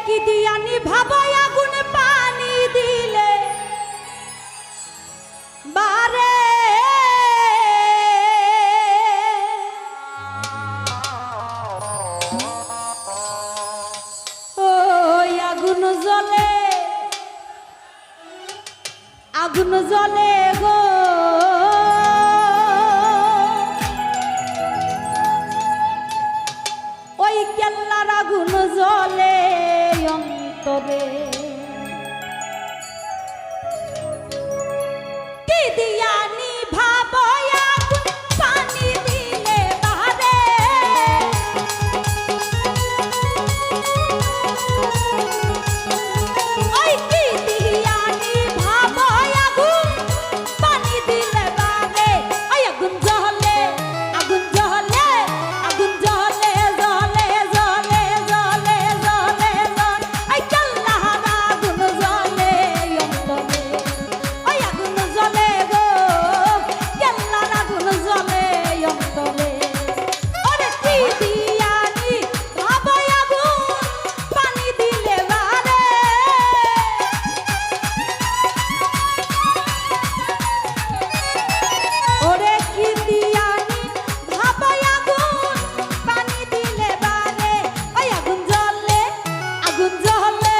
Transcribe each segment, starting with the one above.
কি দিয়ানি ভাবাই আগুন পানি দিলে বারে ওই আগুন জ্বলে গো ওই কেল্লার আগুন জ্বলে অন্তরে কি দিয়ানি ভাবই আগুন পানি দিলে বারে ওই কি দিয়ানি ভাবই আগুন পানি দিলে বারে ওই আগুন জ্বলে আগুন জ্বলে আগুন জ্বলে জ্বলে জ্বলে জ্বলে জ্বলে জ্বলে ওই কেল্লার আগুন জ্বলে অন্তরে ওই আগুন জ্বলে গো কেল্লার আগুন জ্বলে অন্তরে ওরে কি দিয়ানি ভাবই আগুন পানি দিলে বারে ওরে কি দিয়ানি ভাবই আগুন পানি দিলে বারে ওই আগুন জ্বলে আগুন জ্বলে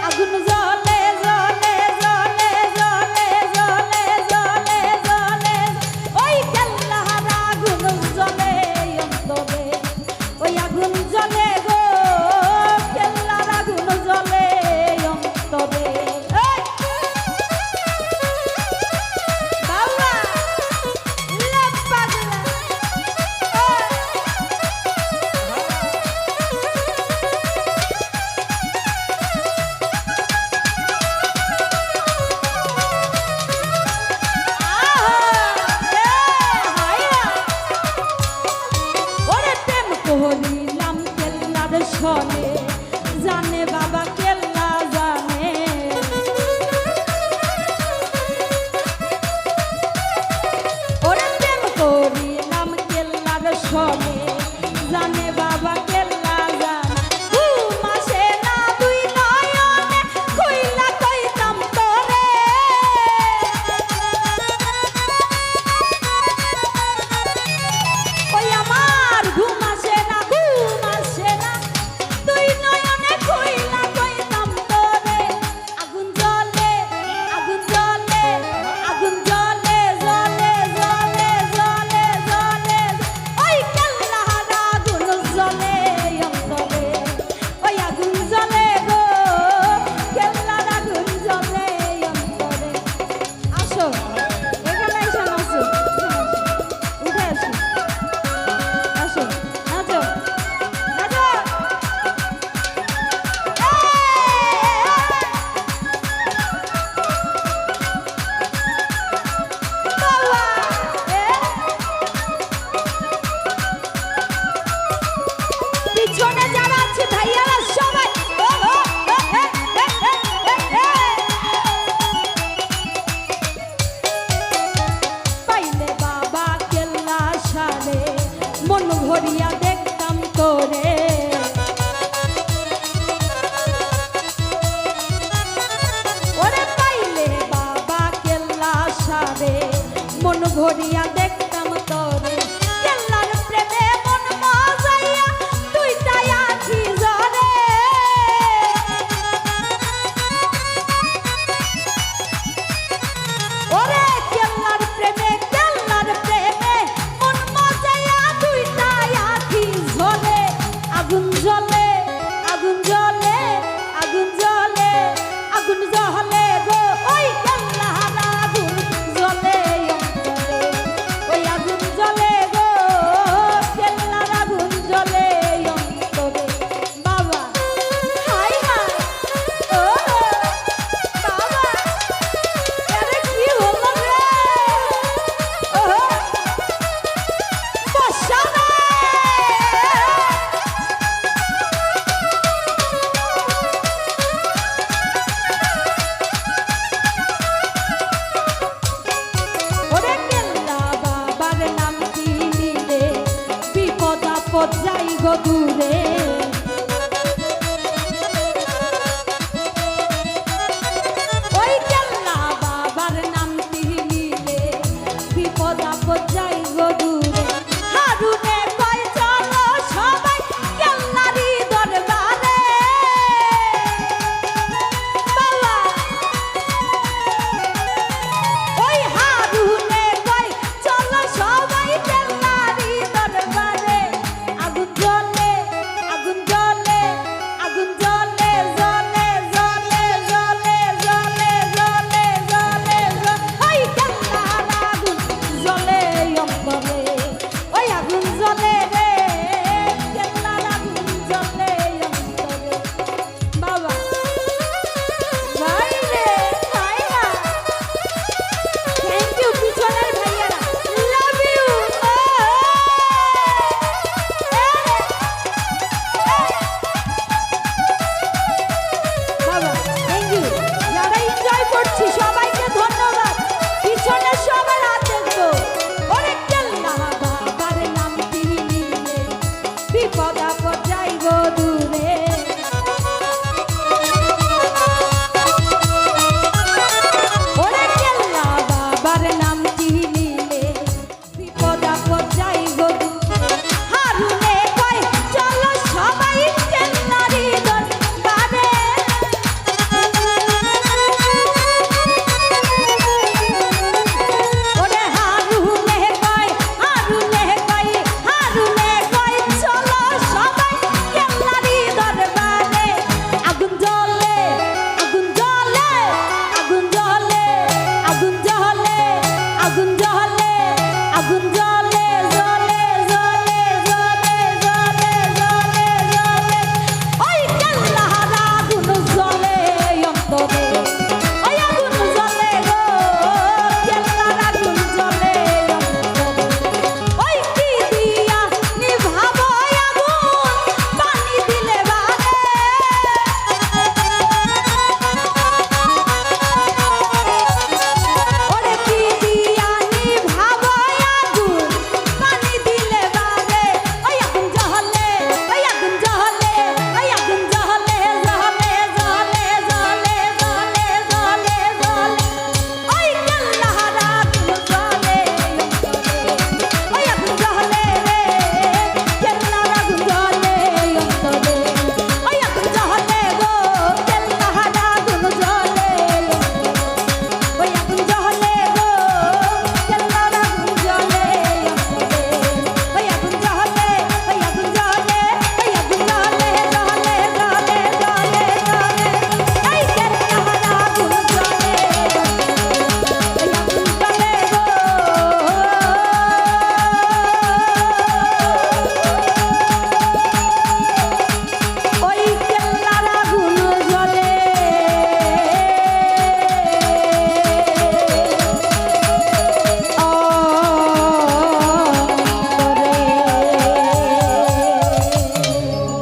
আগুন জ্বলে জ্বলে জ্বলে জ্বলে জ্বলে জ্বলে জ্বলে ওই কেল্লার আগুন জ্বলে অন্তরে ওই আগুন জ্বলে গো কেল্লার আগুন জ্বলে অন্তরে এই বাবা লে পাগলা ওরে প্রেম করিলাম কেল্লার সনে জানে বাবা কেল্লা জানে ওরে প্রেম করিলাম কেল্লার সনে জানে বাবা কেল্লা জানে ঘুম আসে না দুই নয়নে খুইলা কইতাম তোরে ওই আমার ঘুম আসে না তুই নয়নে খুইলা কইতাম তোরে আগুন জ্বলে আগুন জ্বলে আগুন জ্বলে জ্বলে জ্বলে জ্বলে জ্বলে ওই কেল্লার আগুন জ্বলে অন্তরে ওই আগুন জ্বলে গো কেল্লার আগুন জ্বলে অন্তরে আসো এখানে এসে নাচো উঠে আসো আসো নাচো নাচো পিছনে যারা আছে ভাইয়ারা সবাই পাইলে বাবা কেল্লা সারে মন ভরিয়া দেখতাম তোরে ওরে পাইলে বাবা কেল্লা সারে মন ভরিয়া